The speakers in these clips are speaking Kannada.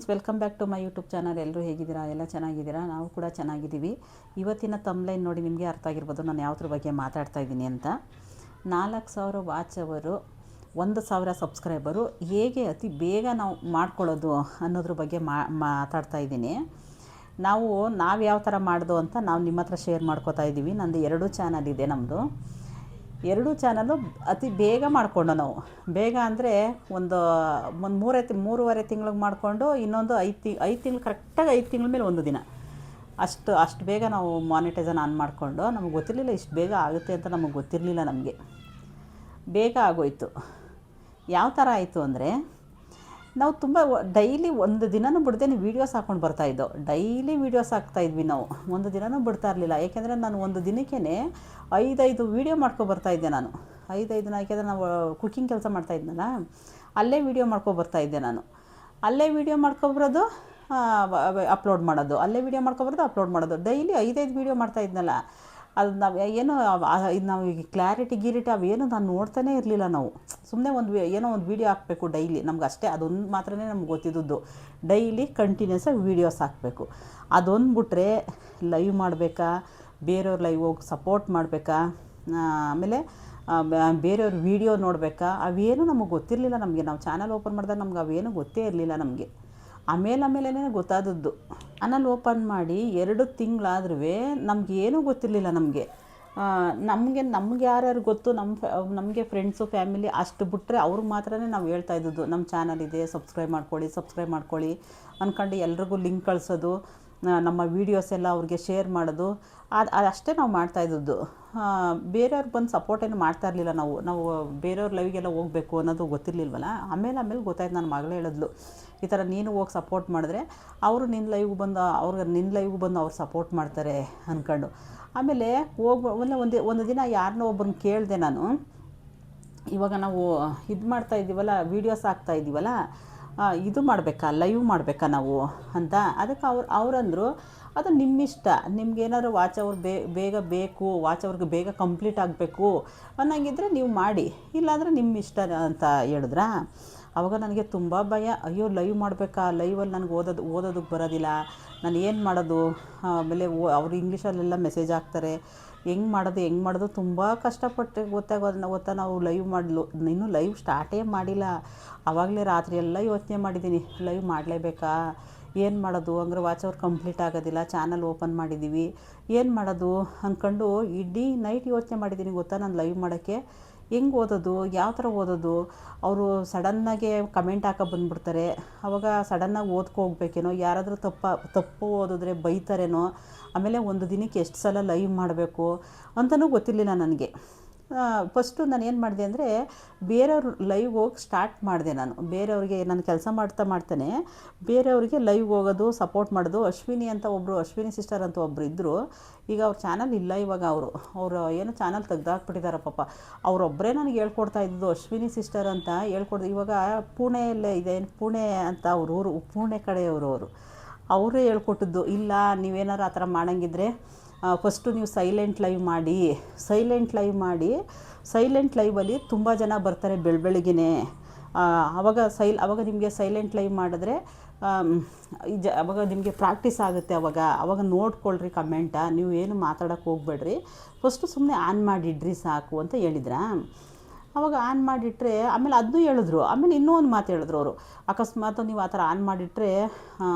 Friends, welcome back to my YouTube channel. ಎಲ್ಲರೂ ಹೇಗಿದ್ದೀರಾ? ಎಲ್ಲ ಚೆನ್ನಾಗಿದ್ದೀರಾ? ನಾವು ಕೂಡ ಚೆನ್ನಾಗಿದ್ದೀವಿ. ಇವತ್ತಿನ ತಮ್ಲೈನ್ ನೋಡಿ ನಿಮಗೆ ಅರ್ಥ ಆಗಿರ್ಬೋದು ನಾನು ಯಾವುದ್ರ ಬಗ್ಗೆ ಮಾತಾಡ್ತಾ ಇದ್ದೀನಿ ಅಂತ. 4,000 ವಾಚ್ ಅವರು, 1,000 ಸಬ್ಸ್ಕ್ರೈಬರು ಹೇಗೆ ಅತಿ ಬೇಗ ನಾವು ಮಾಡ್ಕೊಳ್ಳೋದು ಅನ್ನೋದ್ರ ಬಗ್ಗೆ ಮಾತಾಡ್ತಾ ಇದ್ದೀನಿ. ನಾವು ಯಾವ ಥರ ಮಾಡ್ದು ಅಂತ ನಾವು ನಿಮ್ಮ ಹತ್ರ ಶೇರ್ ಮಾಡ್ಕೋತಾ ಇದ್ದೀವಿ. ನಂದು 2 ಚಾನಲ್ ಇದೆ. ನಮ್ಮದು 2 ಚಾನಲು ಅತಿ ಬೇಗ ಮಾಡಿಕೊಂಡು, ನಾವು ಬೇಗ ಅಂದರೆ ಒಂದು ಮೂರುವರೆ ತಿಂಗಳಿಗೆ ಮಾಡಿಕೊಂಡು, ಇನ್ನೊಂದು 5 ತಿಂಗಳು, ಕರೆಕ್ಟಾಗಿ 5 ತಿಂಗಳ ಮೇಲೆ ಒಂದು ದಿನ, ಅಷ್ಟು ಬೇಗ ನಾವು ಮಾನಿಟೈಸನ್ ಆನ್ ಮಾಡಿಕೊಂಡು. ನಮಗೆ ಗೊತ್ತಿರಲಿಲ್ಲ ಇಷ್ಟು ಬೇಗ ಆಗುತ್ತೆ ಅಂತ, ನಮಗೆ ಗೊತ್ತಿರಲಿಲ್ಲ. ನಮಗೆ ಬೇಗ ಆಗೋಯ್ತು. ಯಾವ ಥರ ಆಯಿತು ಅಂದರೆ, ನಾವು ತುಂಬ ಡೈಲಿ ಒಂದು ದಿನವೂ ಬಿಡದೆ ವೀಡಿಯೋಸ್ ಹಾಕ್ಕೊಂಡು ಬರ್ತಾಯಿದ್ದೋ. ಡೈಲಿ ವೀಡಿಯೋಸ್ ಹಾಕ್ತಾಯಿದ್ವಿ ನಾವು, ಒಂದು ದಿನವೂ ಬಿಡ್ತಾ ಇರಲಿಲ್ಲ. ಏಕೆಂದರೆ ನಾನು ಒಂದು ದಿನಕ್ಕೇ 5 ವೀಡಿಯೋ ಮಾಡ್ಕೊಬರ್ತಾಯಿದ್ದೆ ನಾನು. 5 ಯಾಕೆಂದರೆ ನಾವು ಕುಕ್ಕಿಂಗ್ ಕೆಲಸ ಮಾಡ್ತಾಯಿದ್ನಲ್ಲ, ಅಲ್ಲೇ ವೀಡಿಯೋ ಮಾಡ್ಕೊಬರ್ತಾಯಿದ್ದೆ ನಾನು. ಅಲ್ಲೇ ವೀಡಿಯೋ ಮಾಡ್ಕೊಬರೋದು, ಅಪ್ಲೋಡ್ ಮಾಡೋದು, ಅಲ್ಲೇ ವೀಡಿಯೋ ಮಾಡ್ಕೊಬರೋದು, ಅಪ್ಲೋಡ್ ಮಾಡೋದು. ಡೈಲಿ 5 ವೀಡಿಯೋ ಮಾಡ್ತಾಯಿದ್ನಲ್ಲ. ಅದು ನಾವು ಏನು ಇದು ನಾವು ಈಗ ಕ್ಲಾರಿಟಿ ಅವೇನು ನಾನು ನೋಡ್ತಾನೇ ಇರಲಿಲ್ಲ. ನಾವು ಸುಮ್ಮನೆ ಏನೋ ಒಂದು ವೀಡಿಯೋ ಹಾಕಬೇಕು ಡೈಲಿ, ನಮ್ಗೆ ಅಷ್ಟೇ, ಅದೊಂದು ಮಾತ್ರನೇ ನಮ್ಗೆ ಗೊತ್ತಿದ್ದದ್ದು. ಡೈಲಿ ಕಂಟಿನ್ಯೂಸಾಗಿ ವೀಡಿಯೋಸ್ ಹಾಕಬೇಕು. ಅದೊಂದು ಬಿಟ್ರೆ ಲೈವ್ ಮಾಡಬೇಕಾ, ಬೇರೆಯವ್ರ ಲೈವ್ ಹೋಗಿ ಸಪೋರ್ಟ್ ಮಾಡಬೇಕಾ, ಆಮೇಲೆ ಬೇರೆಯವ್ರ ವೀಡಿಯೋ ನೋಡಬೇಕಾ, ಅವೇನು ನಮಗೆ ಗೊತ್ತಿರಲಿಲ್ಲ. ನಮಗೆ ನಾವು ಚಾನಲ್ ಓಪನ್ ಮಾಡಿದಾಗ ನಮ್ಗೆ ಅವೇನು ಗೊತ್ತೇ ಇರಲಿಲ್ಲ ನಮಗೆ. ಆಮೇಲೆ ಗೊತ್ತಾದದ್ದು. ಚಾನಲ್ ಓಪನ್ ಮಾಡಿ 2 ತಿಂಗಳಾದ್ರೂ ನಮಗೇನೂ ಗೊತ್ತಿರಲಿಲ್ಲ. ನಮಗೆ ಯಾರ್ಯಾರು ಗೊತ್ತು, ನಮಗೆ ಫ್ರೆಂಡ್ಸು, ಫ್ಯಾಮಿಲಿ ಅಷ್ಟು ಬಿಟ್ಟರೆ ಅವ್ರಿಗೆ ಮಾತ್ರನೇ ನಾವು ಹೇಳ್ತಾ ಇದ್ದದ್ದು, ನಮ್ಮ ಚಾನಲ್ ಇದೆ, ಸಬ್ಸ್ಕ್ರೈಬ್ ಮಾಡ್ಕೊಳ್ಳಿ ಅಂದ್ಕೊಂಡು ಎಲ್ರಿಗೂ ಲಿಂಕ್ ಕಳಿಸೋದು, ನಮ್ಮ ವೀಡಿಯೋಸ್ ಎಲ್ಲ ಅವ್ರಿಗೆ ಶೇರ್ ಮಾಡೋದು, ಅಷ್ಟೇ ನಾವು ಮಾಡ್ತಾಯಿದ್ದದ್ದು. ಬೇರೆಯವ್ರಿಗೆ ಬಂದು ಸಪೋರ್ಟ್ ಏನು ಮಾಡ್ತಾ ಇರಲಿಲ್ಲ. ನಾವು ಬೇರೆಯವ್ರ ಲೈವ್ಗೆಲ್ಲ ಹೋಗಬೇಕು ಅನ್ನೋದು ಗೊತ್ತಿರಲಿಲ್ವಲ್ಲ. ಆಮೇಲೆ ಗೊತ್ತಾಯ್ತು. ನನ್ನ ಮಗಳು ಹೇಳಿದ್ಲು, ಈ ಥರ ನೀನು ಹೋಗಿ ಸಪೋರ್ಟ್ ಮಾಡಿದ್ರೆ ಅವರು ನಿನ್ನ ಲೈವ್ಗೆ ಬಂದು ಅವ್ರು ಸಪೋರ್ಟ್ ಮಾಡ್ತಾರೆ ಅಂದ್ಕೊಂಡು. ಆಮೇಲೆ ಒಂದು ದಿನ ಯಾರನ್ನೋ ಒಬ್ಬರನ್ನ ಕೇಳಿದೆ ನಾನು, ಇವಾಗ ನಾವು ಇದು ಮಾಡ್ತಾಯಿದ್ದೀವಲ್ಲ, ವೀಡಿಯೋಸ್ ಹಾಕ್ತಾಯಿದ್ದೀವಲ್ಲ, ಇದು ಮಾಡಬೇಕಾ, ಲೈವ್ ಮಾಡಬೇಕಾ ನಾವು ಅಂತ. ಅದಕ್ಕೆ ಅವರಂದರು, ಅದು ನಿಮ್ಮಿಷ್ಟ, ನಿಮ್ಗೇನಾದ್ರು ವಾಚ್ ಅವ್ರು ಬೇಗ ಬೇಕು, ವಾಚ್ ಅವ್ರಿಗೆ ಬೇಗ ಕಂಪ್ಲೀಟ್ ಆಗಬೇಕು ಅನ್ನಂಗಿದ್ರೆ ನೀವು ಮಾಡಿ, ಇಲ್ಲಾಂದರೆ ನಿಮ್ಮ ಇಷ್ಟ ಅಂತ ಹೇಳಿದ್ರಾ. ಆವಾಗ ನನಗೆ ತುಂಬ ಭಯ. ಅಯ್ಯೋ, ಲೈವ್ ಮಾಡಬೇಕಾ, ಲೈವಲ್ಲಿ ನನಗೆ ಓದೋದಕ್ಕೆ ಬರೋದಿಲ್ಲ, ನಾನು ಏನು ಮಾಡೋದು. ಆಮೇಲೆ ಅವರು ಇಂಗ್ಲೀಷಲ್ಲೆಲ್ಲ ಮೆಸೇಜ್ ಹಾಕ್ತಾರೆ, ಹೆಂಗೆ ಮಾಡೋದು ತುಂಬ ಕಷ್ಟಪಟ್ಟು ಗೊತ್ತಾ. ನಾವು ಇನ್ನೂ ಲೈವ್ ಸ್ಟಾರ್ಟೇ ಮಾಡಿಲ್ಲ. ಆವಾಗಲೇ ರಾತ್ರಿ ಎಲ್ಲ ಯೋಚನೆ ಮಾಡಿದ್ದೀನಿ, ಲೈವ್ ಮಾಡಲೇಬೇಕಾ, ಏನು ಮಾಡೋದು, ಹಂಗಾರೆ ವಾಚ್ ಅವ್ರು ಕಂಪ್ಲೀಟ್ ಆಗೋದಿಲ್ಲ, ಚಾನಲ್ ಓಪನ್ ಮಾಡಿದ್ದೀವಿ, ಏನು ಮಾಡೋದು ಅಂದ್ಕೊಂಡು ಇಡೀ ನೈಟ್ ಯೋಚನೆ ಮಾಡಿದ್ದೀನಿ ಗೊತ್ತಾ. ನಾನು ಲೈವ್ ಮಾಡೋಕ್ಕೆ ಹೆಂಗೆ ಓದೋದು, ಯಾವ ಥರ ಓದೋದು. ಅವರು ಸಡನ್ನಾಗೆ ಕಮೆಂಟ್ ಹಾಕೋ ಬಂದುಬಿಡ್ತಾರೆ. ಆವಾಗ ಸಡನ್ನಾಗಿ ಹೋಗ್ಬೇಕೇನೋ, ಯಾರಾದರೂ ತಪ್ಪು ಓದಿದ್ರೆ ಬೈತಾರೇನೋ. ಆಮೇಲೆ ಒಂದು ದಿನಕ್ಕೆ ಎಷ್ಟು ಸಲ ಲೈವ್ ಮಾಡಬೇಕು ಅಂತಲೂ ಗೊತ್ತಿರಲಿಲ್ಲ ನನಗೆ. ಫಸ್ಟು ನಾನು ಏನು ಮಾಡಿದೆ ಅಂದರೆ, ಬೇರೆಯವ್ರ ಲೈವ್ ಹೋಗಿ ಸ್ಟಾರ್ಟ್ ಮಾಡಿದೆ ನಾನು. ಬೇರೆಯವ್ರಿಗೆ ನಾನು ಕೆಲಸ ಮಾಡ್ತಾನೆ ಬೇರೆಯವ್ರಿಗೆ ಲೈವ್ ಹೋಗೋದು, ಸಪೋರ್ಟ್ ಮಾಡೋದು. ಅಶ್ವಿನಿ ಸಿಸ್ಟರ್ ಅಂತ ಒಬ್ಬರು ಇದ್ದರು. ಈಗ ಅವ್ರ ಚಾನಲ್ ಇಲ್ಲ ಇವಾಗ. ಅವರು ಏನೋ ಚಾನಲ್ ತೆಗ್ದಾಕ್ಬಿಟ್ಟಿದ್ದಾರೆ ಪಾಪ. ಅವರೊಬ್ಬರೇ ನನಗೆ ಹೇಳ್ಕೊಡ್ತಾ ಇದ್ದು, ಅಶ್ವಿನಿ ಸಿಸ್ಟರ್ ಅಂತ ಹೇಳ್ಕೊಡ್ದು. ಇವಾಗ ಪುಣೆಯಲ್ಲೇ ಇದೆ, ಪುಣೆ ಅಂತ ಅವ್ರ ಊರು, ಪುಣೆ ಕಡೆಯವರು ಅವರೇ ಹೇಳ್ಕೊಟ್ಟಿದ್ದು. ಇಲ್ಲ, ನೀವೇನಾರು ಆ ಥರ ಮಾಡೋಂಗಿದ್ರೆ ಫಸ್ಟು ನೀವು ಸೈಲೆಂಟ್ ಲೈವಲ್ಲಿ ತುಂಬ ಜನ ಬರ್ತಾರೆ ಬೆಳಗ್ಗೆನೇ. ಆವಾಗ ನಿಮಗೆ ಸೈಲೆಂಟ್ ಲೈವ್ ಮಾಡಿದ್ರೆ ಅವಾಗ ನಿಮಗೆ ಪ್ರಾಕ್ಟೀಸ್ ಆಗುತ್ತೆ. ಆವಾಗ ನೋಡ್ಕೊಳ್ರಿ ಕಮೆಂಟ, ನೀವು ಏನು ಮಾತಾಡೋಕ್ಕೆ ಹೋಗ್ಬೇಡ್ರಿ, ಫಸ್ಟು ಸುಮ್ಮನೆ ಆನ್ ಮಾಡಿಡ್ರಿ ಸಾಕು ಅಂತ ಹೇಳಿದ್ರಾ. ಆವಾಗ ಆನ್ ಮಾಡಿಟ್ರೆ, ಆಮೇಲೆ ಅದನ್ನೂ ಹೇಳಿದ್ರು. ಆಮೇಲೆ ಇನ್ನೂ ಒಂದು ಮಾತು ಹೇಳಿದ್ರು ಅವರು, ಅಕಸ್ಮಾತ್ ನೀವು ಆ ಥರ ಆನ್ ಮಾಡಿಟ್ರೆ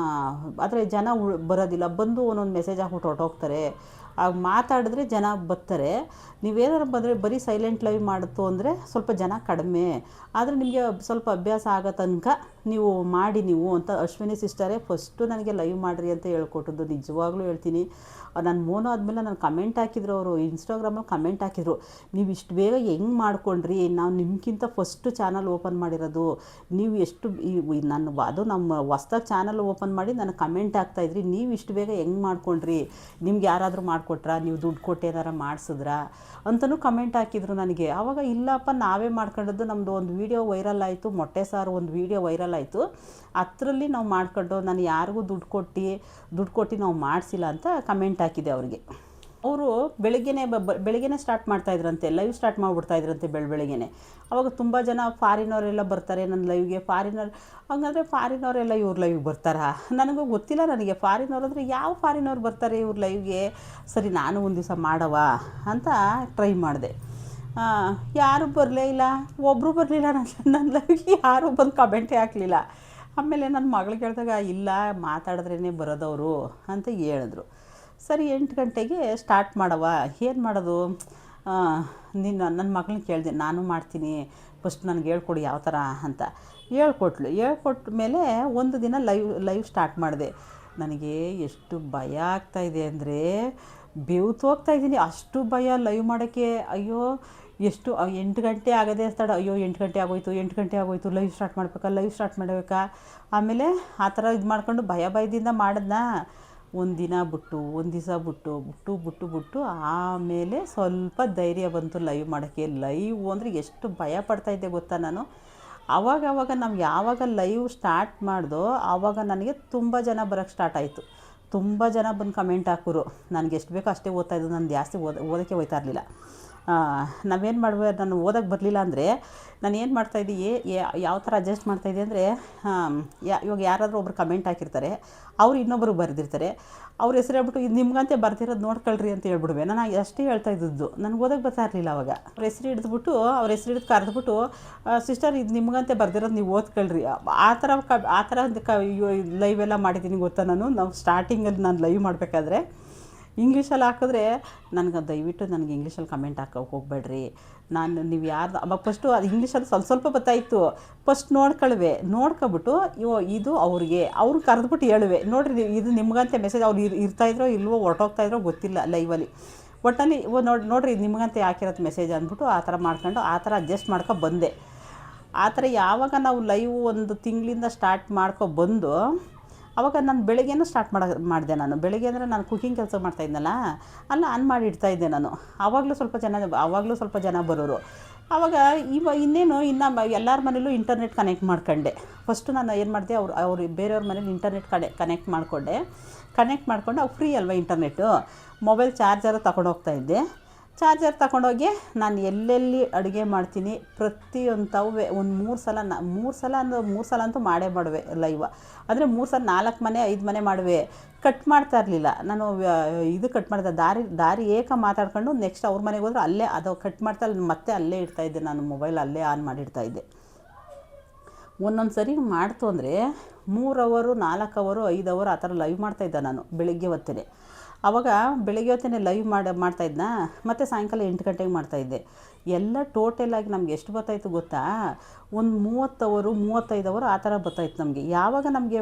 ಆದರೆ ಜನ ಬರೋದಿಲ್ಲ, ಬಂದು ಒಂದೊಂದು ಮೆಸೇಜ್ ಹಾಕ್ಬಿಟ್ಟು ಹೊರಟೋಗ್ತಾರೆ. ಆಗ ಮಾತಾಡಿದ್ರೆ ಜನ ಬರ್ತಾರೆ. ನೀವೇನಾರು ಬಂದರೆ ಬರೀ ಸೈಲೆಂಟ್ ಲೈವ್ ಮಾಡುತ್ತೋ ಅಂದರೆ ಸ್ವಲ್ಪ ಜನ ಕಡಿಮೆ, ಆದರೆ ನಿಮಗೆ ಸ್ವಲ್ಪ ಅಭ್ಯಾಸ ಆಗೋ ತನಕ ನೀವು ಮಾಡಿ ಅಂತ ಅಶ್ವಿನಿ ಸಿಸ್ಟರೇ ಫಸ್ಟು ನನಗೆ ಲೈವ್ ಮಾಡಿರಿ ಅಂತ ಹೇಳ್ಕೊಟ್ಟಿದ್ದು. ನಿಜವಾಗ್ಲೂ ಹೇಳ್ತೀನಿ. ನಾನು ಮೋನೋ ಆದಮೇಲೆ ನಾನು ಕಮೆಂಟ್ ಹಾಕಿದ್ರು, ಅವರು ಇನ್ಸ್ಟಾಗ್ರಾಮಲ್ಲಿ ಕಮೆಂಟ್ ಹಾಕಿದ್ರು, ನೀವು ಇಷ್ಟು ಬೇಗ ಹೆಂಗೆ ಮಾಡ್ಕೊಂಡ್ರಿ, ನಾವು ನಿಮ್ಗಿಂತ ಫಸ್ಟು ಚಾನಲ್ ಓಪನ್ ಮಾಡಿರೋದು, ನೀವು ಎಷ್ಟು ಅದು ನಮ್ಮ ಹೊಸ್ದಾಗಿ ಚಾನಲ್ ಓಪನ್ ಮಾಡಿ ನನಗೆ ಕಮೆಂಟ್ ಹಾಕ್ತಾಯಿದ್ರಿ, ನೀವು ಇಷ್ಟು ಬೇಗ ಹೆಂಗೆ ಮಾಡ್ಕೊಂಡ್ರಿ, ನಿಮ್ಗೆ ಯಾರಾದರೂ ಮಾಡಿಕೊಟ್ರಾ, ನೀವು ದುಡ್ಡು ಕೊಟ್ಟು ಏನಾರು ಮಾಡಿಸಿದ್ರಾ ಅಂತಲೂ ಕಮೆಂಟ್ ಹಾಕಿದ್ರು ನನಗೆ. ಆವಾಗ ಇಲ್ಲಪ್ಪ, ನಾವೇ ಮಾಡ್ಕೊಂಡದ್ದು, ನಮ್ಮದು ಒಂದು ವೀಡಿಯೋ ವೈರಲ್ ಆಯಿತು, ಮೊಟ್ಟೆ ಸಾರು ಒಂದು ವೀಡಿಯೋ ವೈರಲ್ ಆಯಿತು, ಅದರಲ್ಲಿ ನಾವು ಮಾಡ್ಕೊಂಡು, ನಾನು ಯಾರಿಗೂ ದುಡ್ಡು ಕೊಟ್ಟು ನಾವು ಮಾಡಿಸಿಲ್ಲ ಅಂತ ಕಮೆಂಟ್ ಹಾಕಿದೆ ಅವ್ರಿಗೆ. ಅವರು ಬೆಳಿಗ್ಗೆನೇ ಸ್ಟಾರ್ಟ್ ಮಾಡ್ತಾಯಿದ್ರಂತೆ, ಲೈವ್ ಸ್ಟಾರ್ಟ್ ಮಾಡಿಬಿಡ್ತಾಯಿದ್ರಂತೆ ಬೆಳಗ್ಗೆನೆ. ಅವಾಗ ತುಂಬ ಜನ ಫಾರಿನವರೆಲ್ಲ ಬರ್ತಾರೆ ನನ್ನ ಲೈವ್ಗೆ. ಹಂಗಂದರೆ ಫಾರಿನವರೆಲ್ಲ ಇವ್ರ ಲೈವ್ಗೆ ಬರ್ತಾರಾ? ನನಗೂ ಗೊತ್ತಿಲ್ಲ. ನನಗೆ ಫಾರಿನವ್ರು ಅಂದರೆ ಯಾವ ಫಾರಿನವ್ರು ಬರ್ತಾರೆ ಇವ್ರ ಲೈವ್ಗೆ? ಸರಿ, ನಾನು ಒಂದು ದಿವಸ ಮಾಡವ ಅಂತ ಟ್ರೈ ಮಾಡಿದೆ. ಯಾರೂ ಬರಲೇ ಇಲ್ಲ, ಒಬ್ಬರು ಬರಲಿಲ್ಲ ನನ್ನ ಲೈವ್ಗೆ. ಯಾರೂ ಬಂದು ಕಮೆಂಟೇ ಹಾಕಲಿಲ್ಲ. ಆಮೇಲೆ ನನ್ನ ಮಗಳಿಗೆ ಹೇಳಿದಾಗ, ಇಲ್ಲ ಮಾತಾಡಿದ್ರೇ ಬರೋದವರು ಅಂತ ಹೇಳಿದ್ರು. ಸರಿ, 8 ಗಂಟೆಗೆ ಸ್ಟಾರ್ಟ್ ಮಾಡವ, ಏನು ಮಾಡೋದು? ನನ್ನ ಮಗಳನ್ನ ಕೇಳಿದೆ, ನಾನು ಮಾಡ್ತೀನಿ, ಫಸ್ಟ್ ನನಗೆ ಹೇಳ್ಕೊಡಿ ಯಾವ ಥರ ಅಂತ. ಹೇಳ್ಕೊಟ್ಟ ಮೇಲೆ ಒಂದು ದಿನ ಲೈವ್ ಸ್ಟಾರ್ಟ್ ಮಾಡಿದೆ. ನನಗೆ ಎಷ್ಟು ಭಯ ಆಗ್ತಾಯಿದೆ ಅಂದರೆ ಬೆವ್ತು ಹೋಗ್ತಾಯಿದ್ದೀನಿ, ಅಷ್ಟು ಭಯ ಲೈವ್ ಮಾಡೋಕ್ಕೆ. ಅಯ್ಯೋ, 8 ಗಂಟೆ ಆಗದೆ ತಡ, ಅಯ್ಯೋ 8 ಗಂಟೆ ಆಗೋಯ್ತು, ಲೈವ್ ಸ್ಟಾರ್ಟ್ ಮಾಡಬೇಕಾ. ಆಮೇಲೆ ಆ ಥರ ಇದು ಮಾಡ್ಕೊಂಡು ಭಯದಿಂದ ಮಾಡಿದ್ನಾ. ಒಂದು ದಿವಸ ಬಿಟ್ಟು ಆಮೇಲೆ ಸ್ವಲ್ಪ ಧೈರ್ಯ ಬಂತು ಲೈವ್ ಮಾಡೋಕ್ಕೆ. ಲೈವ್ ಅಂದರೆ ಎಷ್ಟು ಭಯ ಪಡ್ತಾಯಿದ್ದೆ ಗೊತ್ತಾ ನಾನು. ಆವಾಗ ನಾವು ಯಾವಾಗ ಲೈವ್ ಸ್ಟಾರ್ಟ್ ಮಾಡ್ದೋ ಆವಾಗ ನನಗೆ ತುಂಬ ಜನ ಬರೋಕ್ಕೆ ಸ್ಟಾರ್ಟ್ ಆಯಿತು. ತುಂಬ ಜನ ಬಂದು ಕಮೆಂಟ್ ಹಾಕೋರು. ನನಗೆ ಎಷ್ಟು ಬೇಕೋ ಅಷ್ಟೇ ಓದ್ತಾಯಿದ್ದು, ನಾನು ಜಾಸ್ತಿ ಓದೋಕ್ಕೆ ಹೋಗ್ತಾ ಇರಲಿಲ್ಲ. ನಾವೇನು ಮಾಡ್ಬೋದು, ನಾನು ಓದೋಕ್ಕೆ ಬರಲಿಲ್ಲ ಅಂದರೆ ನಾನು ಏನು ಮಾಡ್ತಾಯಿದ್ದೆ, ಯಾವ ಥರ ಅಡ್ಜಸ್ಟ್ ಮಾಡ್ತಾಯಿದ್ದೆ ಅಂದರೆ, ಇವಾಗ ಯಾರಾದರೂ ಒಬ್ರು ಕಮೆಂಟ್ ಹಾಕಿರ್ತಾರೆ, ಅವ್ರು ಇನ್ನೊಬ್ಬರು ಬರೆದಿರ್ತಾರೆ, ಅವ್ರ ಹೆಸರು ಹೇಳ್ಬಿಟ್ಟು ಇದು ನಿಮ್ಗಂತೆ ಬರ್ತಿರೋದು ನೋಡ್ಕೊಳ್ರಿ ಅಂತ ಹೇಳ್ಬಿಡುವೆ. ನಾನು ಅಷ್ಟೇ ಹೇಳ್ತಾ ಇದ್ದದ್ದು, ನನಗೆ ಓದೋಕ್ಕೆ ಬರ್ತಾ ಇರಲಿಲ್ಲ ಅವಾಗ. ಅವ್ರ ಹೆಸರು ಹಿಡಿದು ಕರೆದ್ಬಿಟ್ಟು, ಸಿಸ್ಟರ್ ಇದು ನಿಮ್ಗಂತೆ ಬರ್ದಿರೋದು ನೀವು ಓದ್ಕೊಳ್ರಿ, ಆ ಥರ ಲೈವ್ ಎಲ್ಲ ಮಾಡಿದ್ದೀನಿ ಗೊತ್ತಾ. ನಾವು ಸ್ಟಾರ್ಟಿಂಗಲ್ಲಿ ನಾನು ಲೈವ್ ಮಾಡಬೇಕಾದ್ರೆ ಇಂಗ್ಲೀಷಲ್ಲಿ ಹಾಕಿದ್ರೆ ದಯವಿಟ್ಟು ನನಗೆ ಇಂಗ್ಲೀಷಲ್ಲಿ ಕಮೆಂಟ್ ಹಾಕೋಕೆ ಹೋಗ್ಬೇಡ್ರಿ. ನೀವು ಯಾರ್ದು ಅವಾಗ ಫಸ್ಟು ಅದು ಇಂಗ್ಲೀಷಲ್ಲಿ ಸ್ವಲ್ಪ ಗೊತ್ತಾಯಿತು. ಫಸ್ಟ್ ನೋಡ್ಕೊಬಿಟ್ಟು ಇದು ಅವ್ರು ಕರೆದ್ಬಿಟ್ಟು ಹೇಳುವೆ, ನೋಡಿರಿ ಇದು ನಿಮ್ಗಂತೆ ಮೆಸೇಜ್ ಅವ್ರು ಇರ್ತಾಯಿದ್ರೋ ಇಲ್ವೋ, ಹೊರಟೋಗ್ತಾಯಿದ್ರೋ ಗೊತ್ತಿಲ್ಲ ಲೈವಲ್ಲಿ, ಒಟ್ಟಲ್ಲಿ ನೋಡಿರಿ ಇದು ನಿಮ್ಗಂತೆ ಹಾಕಿರೋದು ಮೆಸೇಜ್ ಅಂದ್ಬಿಟ್ಟು ಆ ಥರ ಮಾಡ್ಕೊಂಡು ಆ ಥರ ಅಡ್ಜಸ್ಟ್ ಬಂದೆ. ಆ ಥರ ಯಾವಾಗ ನಾವು ಲೈವ್ ಒಂದು ತಿಂಗಳಿಂದ ಸ್ಟಾರ್ಟ್ ಬಂದು ಆವಾಗ ನಾನು ಬೆಳಗ್ಗೆನೂ ಸ್ಟಾರ್ಟ್ ಮಾಡಿದೆ. ನಾನು ಬೆಳಗ್ಗೆ ಅಂದರೆ ನಾನು ಕುಕಿಂಗ್ ಕೆಲಸ ಮಾಡ್ತಾಯಿದ್ನಲ್ಲ, ಆನ್ ಮಾಡಿ ಇಡ್ತಾಯಿದ್ದೆ ನಾನು. ಆವಾಗಲೂ ಸ್ವಲ್ಪ ಜನ ಬರೋರು. ಆವಾಗ ಇನ್ನೇನು ಎಲ್ಲರ ಮನೇಲೂ ಇಂಟರ್ನೆಟ್ ಕನೆಕ್ಟ್ ಮಾಡ್ಕೊಂಡೆ. ಫಸ್ಟು ನಾನು ಏನು ಮಾಡಿದೆ, ಅವ್ರು ಬೇರೆಯವ್ರ ಮನೇಲಿ ಇಂಟರ್ನೆಟ್ ಕನೆಕ್ಟ್ ಮಾಡ್ಕೊಂಡು ಅವ್ರು ಫ್ರೀ ಅಲ್ವಾ ಇಂಟರ್ನೆಟ್ಟು, ಮೊಬೈಲ್ ಚಾರ್ಜರು ತಗೊಂಡೋಗ್ತಾಯಿದ್ದೆ. ಚಾರ್ಜರ್ ತಗೊಂಡೋಗಿ ನಾನು ಎಲ್ಲೆಲ್ಲಿ ಅಡುಗೆ ಮಾಡ್ತೀನಿ ಪ್ರತಿಯೊಂದು ಒಂದು 3 ಸಲ ಅಂತೂ ಮಾಡುವೆ ಲೈವ್. ಅಂದರೆ 3 ಸಲ 4 ಮನೆ 5 ಮನೆ ಮಾಡುವೆ. ಕಟ್ ಮಾಡ್ತಾ ಇರಲಿಲ್ಲ ನಾನು. ಇದು ಕಟ್ ಮಾಡಿದೆ, ದಾರಿ ಮಾತಾಡ್ಕೊಂಡು ನೆಕ್ಸ್ಟ್ ಅವ್ರ ಮನೆಗೆ ಹೋದ್ರೆ ಅಲ್ಲೇ ಅದು ಕಟ್ ಮಾಡ್ತಾ ಮತ್ತೆ ಅಲ್ಲೇ ಇಡ್ತಾಯಿದ್ದೆ ನಾನು. ಮೊಬೈಲ್ ಅಲ್ಲೇ ಆನ್ ಮಾಡಿಡ್ತಾಯಿದ್ದೆ. ಒಂದೊಂದು ಸರಿ ಮಾಡ್ತು ಅಂದರೆ 3 ಅವರು 4 ಅವರು 5 ಅವರು ಆ ಥರ ಲೈವ್ ಮಾಡ್ತಾಯಿದ್ದೆ ನಾನು ಬೆಳಿಗ್ಗೆ ಹೊತ್ತೇ. ಆವಾಗ ಬೆಳಗ್ಗೆ ಹೊತ್ತೇ ಲೈವ್ ಮಾಡ್ತಾಯಿದ್ನಾ, ಮತ್ತು ಸಾಯಂಕಾಲ 8 ಗಂಟೆಗೆ ಮಾಡ್ತಾಯಿದ್ದೆ. ಎಲ್ಲ ಟೋಟಲಾಗಿ ನಮ್ಗೆ ಎಷ್ಟು ಬರ್ತಾಯಿತ್ತು ಗೊತ್ತಾ, ಒಂದು 35 ಅವರು ಆ ಥರ ಬರ್ತಾಯಿತ್ತು ನಮಗೆ. ಯಾವಾಗ ನಮಗೆ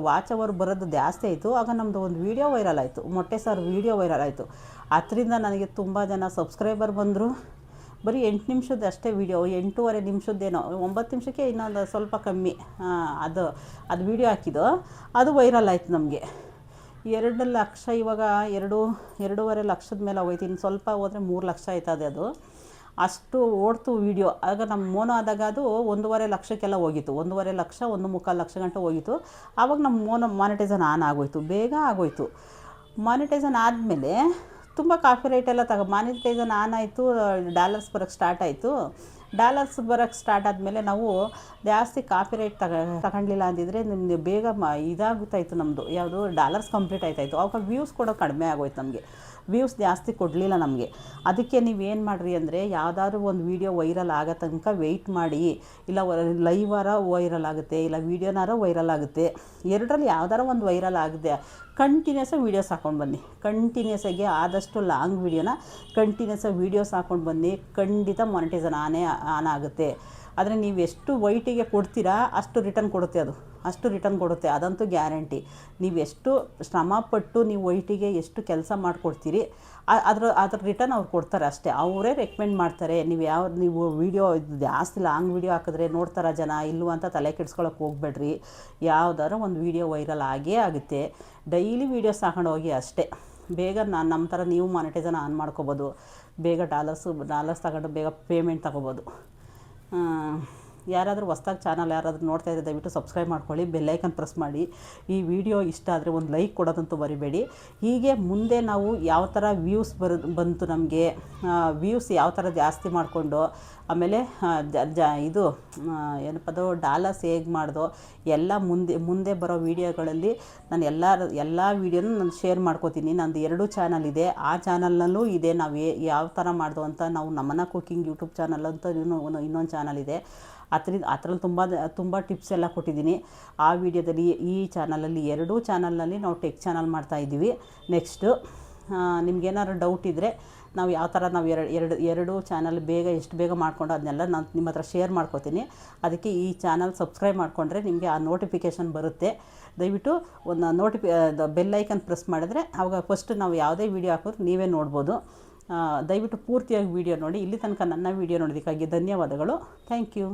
ವಾಚ್ ಅವರ್ ಬರೋದು ಜಾಸ್ತಿ ಆಯಿತು, ಆಗ ನಮ್ಮದು ಒಂದು ವೀಡಿಯೋ ವೈರಲ್ ಆಯಿತು, ಮೊಟ್ಟೆ ಸಾರು ವೀಡಿಯೋ ವೈರಲ್ ಆಯಿತು. ಅದರಿಂದ ನನಗೆ ತುಂಬ ಜನ ಸಬ್ಸ್ಕ್ರೈಬರ್ ಬಂದರು. ಬರೀ 8 ನಿಮಿಷದ ಅಷ್ಟೇ ವೀಡಿಯೋ, 8.5 ನಿಮಿಷದ್ದೇನೋ, 9 ನಿಮಿಷಕ್ಕೆ ಇನ್ನೊಂದು ಸ್ವಲ್ಪ ಕಮ್ಮಿ ಅದು ವೀಡಿಯೋ ಹಾಕಿದ್ದು, ಅದು ವೈರಲ್ ಆಯಿತು ನಮಗೆ. 2 ಲಕ್ಷ, ಇವಾಗ 2.5 ಲಕ್ಷದ ಮೇಲೆ ಹೋಯ್ತು. ಇನ್ನು ಸ್ವಲ್ಪ ಹೋದರೆ 3 ಲಕ್ಷ ಆಯ್ತದೆ. ಅದು ಅಷ್ಟು ಓಡ್ತು ವೀಡಿಯೋ. ಆಗ ನಮ್ಮ ಮೋನೋ ಆದಾಗ ಅದು 1.5 ಲಕ್ಷಕ್ಕೆಲ್ಲ ಹೋಗಿತ್ತು. 1.5 ಲಕ್ಷ 1.25 ಲಕ್ಷ ಗಂಟೆ ಹೋಗಿತ್ತು. ಆವಾಗ ನಮ್ಮ ಮೋನೋ ಮಾನಿಟೈಸನ್ ಆನ್ ಆಗೋಯ್ತು, ಬೇಗ ಆಗೋಯ್ತು. ಮಾನಿಟೈಸನ್ ಆದಮೇಲೆ ತುಂಬ ಕಾಪಿ ರೈಟ್ ಎಲ್ಲ ಮಾನಿಟೈಸನ್ ಆನ್ ಆಯಿತು. ಡಾಲರ್ಸ್ ಬರೋಕ್ಕೆ ಸ್ಟಾರ್ಟ್ ಆಯಿತು. ಡಾಲರ್ಸ್ ಬರೋಕ್ಕೆ ಸ್ಟಾರ್ಟ್ ಆದಮೇಲೆ ನಾವು ಜಾಸ್ತಿ ಕಾಪಿ ರೈಟ್ ತಗೊಳ್ಳಿಲ್ಲ ಅಂದಿದ್ರೆ ನಿಮಗೆ ಬೇಗ ಇದಾಗುತ್ತಾಯಿತ್ತು ನಮ್ಮದು, ಯಾವುದು ಡಾಲರ್ಸ್ ಕಂಪ್ಲೀಟ್ ಆಯ್ತಾಯಿತ್ತು. ಆವಾಗ ವ್ಯೂಸ್ ಕೂಡ ಕಡಿಮೆ ಆಗೋಯ್ತು ನಮಗೆ. ವ್ಯೂಸ್ ಜಾಸ್ತಿ ಕೊಡಲಿಲ್ಲ ನಮಗೆ. ಅದಕ್ಕೆ ನೀವೇನು ಮಾಡಿರಿ ಅಂದರೆ, ಯಾವುದಾದ್ರೂ ಒಂದು ವೀಡಿಯೋ ವೈರಲ್ ಆಗೋ ತನಕ ವೆಯ್ಟ್ ಮಾಡಿ. ಇಲ್ಲ ಲೈವಾರ ವೈರಲ್ ಆಗುತ್ತೆ, ಇಲ್ಲ ವೀಡಿಯೋನಾರ ವೈರಲ್ ಆಗುತ್ತೆ. ಎರಡರಲ್ಲಿ ಯಾವ್ದಾರ ಒಂದು ವೈರಲ್ ಆಗಿದೆ, ಕಂಟಿನ್ಯೂಸಾಗಿ ವೀಡಿಯೋಸ್ ಹಾಕ್ಕೊಂಡು ಬನ್ನಿ. ಕಂಟಿನ್ಯೂಸಾಗಿ ಆದಷ್ಟು ಲಾಂಗ್ ವೀಡಿಯೋನ ಕಂಟಿನ್ಯೂಸಾಗಿ ವೀಡಿಯೋಸ್ ಹಾಕ್ಕೊಂಡು ಬನ್ನಿ. ಖಂಡಿತ ಮಾನಿಟೈಸನ್ ಆನ್ ಆಗುತ್ತೆ. ಆದರೆ ನೀವು ಎಷ್ಟು ವೈಟಿಗೆ ಕೊಡ್ತೀರಾ ಅಷ್ಟು ರಿಟರ್ನ್ ಕೊಡುತ್ತೆ, ಅದಂತೂ ಗ್ಯಾರಂಟಿ. ನೀವೆಷ್ಟು ಶ್ರಮಪಟ್ಟು ನೀವು ವೈಟಿಗೆ ಎಷ್ಟು ಕೆಲಸ ಮಾಡಿಕೊಡ್ತೀರಿ ಅದ್ರ ರಿಟರ್ನ್ ಅವ್ರು ಕೊಡ್ತಾರೆ ಅಷ್ಟೇ. ಅವರೇ ರೆಕಮೆಂಡ್ ಮಾಡ್ತಾರೆ. ನೀವು ವೀಡಿಯೋ ಜಾಸ್ತಿ ಲಾಂಗ್ ವೀಡಿಯೋ ಹಾಕಿದ್ರೆ ನೋಡ್ತಾರ ಜನ ಇಲ್ಲೂ ಅಂತ ತಲೆ ಕೆಡಿಸ್ಕೊಳಕ್ಕೆ ಹೋಗ್ಬೇಡ್ರಿ. ಯಾವುದಾದ್ರು ಒಂದು ವೀಡಿಯೋ ವೈರಲ್ ಆಗೇ ಆಗುತ್ತೆ. ಡೈಲಿ ವೀಡಿಯೋಸ್ ಹಾಕೊಂಡು ಹೋಗಿ ಅಷ್ಟೇ. ಬೇಗ ನಮ್ಮ ಥರ ನೀವು ಮಾನಿಟೈಸನ್ ಆನ್ ಮಾಡ್ಕೋಬೋದು. ಬೇಗ ಡಾಲರ್ಸ್ ತಗೊಂಡು ಬೇಗ ಪೇಮೆಂಟ್ ತಗೋಬೋದು. ಯಾರಾದರೂ ಹೊಸ್ದಾಗಿ ಚಾನಲ್ ಯಾರಾದರೂ ನೋಡ್ತಾ ಇದ್ದರೆ ದಯವಿಟ್ಟು ಸಬ್ಸ್ಕ್ರೈಬ್ ಮಾಡ್ಕೊಳ್ಳಿ, ಬೆಲ್ಲೈಕನ್ ಪ್ರೆಸ್ ಮಾಡಿ. ಈ ವಿಡಿಯೋ ಇಷ್ಟ ಆದರೆ ಒಂದು ಲೈಕ್ ಕೊಡೋದಂತೂ ಮರಿಬೇಡಿ. ಹೀಗೆ ಮುಂದೆ ನಾವು ಯಾವ ಥರ ವ್ಯೂಸ್ ಬಂತು ನಮಗೆ, ವ್ಯೂಸ್ ಯಾವ ಥರ ಜಾಸ್ತಿ ಮಾಡಿಕೊಂಡು ಆಮೇಲೆ ಇದು ಏನಪ್ಪದು ಡಾಲರ್ಸ್ ಹೇಗೆ ಮಾಡ್ದೋ ಎಲ್ಲ ಮುಂದೆ ಬರೋ ವೀಡಿಯೋಗಳಲ್ಲಿ ನಾನು ಎಲ್ಲ ವೀಡಿಯೋನೂ ನಾನು ಶೇರ್ ಮಾಡ್ಕೋತೀನಿ. ನಂದು 2 ಚಾನಲ್ ಇದೆ, ಆ ಚಾನಲ್ನಲ್ಲೂ ಇದೆ ನಾವು ಯಾವ ಥರ ಮಾಡ್ದೋ ಅಂತ. ನಾವು ನಮ್ಮನ ಕುಕಿಂಗ್ ಯೂಟ್ಯೂಬ್ ಚಾನಲ್ ಅಂತ ಇನ್ನೊಂದು ಚಾನಲ್ ಇದೆ, ಅದರಲ್ಲಿ ತುಂಬ ಟಿಪ್ಸ್ ಎಲ್ಲ ಕೊಟ್ಟಿದ್ದೀನಿ. ಆ ವಿಡಿಯೋದಲ್ಲಿ ಈ ಚಾನಲಲ್ಲಿ 2 ಚಾನಲ್ನಲ್ಲಿ ನಾವು ಟೆಕ್ ಚಾನಲ್ ಮಾಡ್ತಾಯಿದ್ದೀವಿ. ನೆಕ್ಸ್ಟು ನಿಮ್ಗೇನಾದ್ರು ಡೌಟ್ ಇದ್ದರೆ ನಾವು ಯಾವ ಥರ ನಾವು ಎರಡು ಚಾನಲ್ ಎಷ್ಟು ಬೇಗ ಮಾಡ್ಕೊಂಡು ಅದನ್ನೆಲ್ಲ ನಾನು ನಿಮ್ಮ ಹತ್ರ ಶೇರ್ ಮಾಡ್ಕೋತೀನಿ. ಅದಕ್ಕೆ ಈ ಚಾನಲ್ ಸಬ್ಸ್ಕ್ರೈಬ್ ಮಾಡಿಕೊಂಡ್ರೆ ನಿಮಗೆ ಆ ನೋಟಿಫಿಕೇಷನ್ ಬರುತ್ತೆ. ದಯವಿಟ್ಟು ಒಂದು ಬೆಲ್ ಐಕನ್ ಪ್ರೆಸ್ ಮಾಡಿದ್ರೆ ಆವಾಗ ಫಸ್ಟ್ ನಾವು ಯಾವುದೇ ವೀಡಿಯೋ ಹಾಕಿದ್ರು ನೀವೇ ನೋಡ್ಬೋದು. ದಯವಿಟ್ಟು ಪೂರ್ತಿಯಾಗಿ ವೀಡಿಯೋ ನೋಡಿ. ಇಲ್ಲಿ ತನಕ ನನ್ನ ವೀಡಿಯೋ ನೋಡೋದಕ್ಕಾಗಿ ಧನ್ಯವಾದಗಳು. Thank you.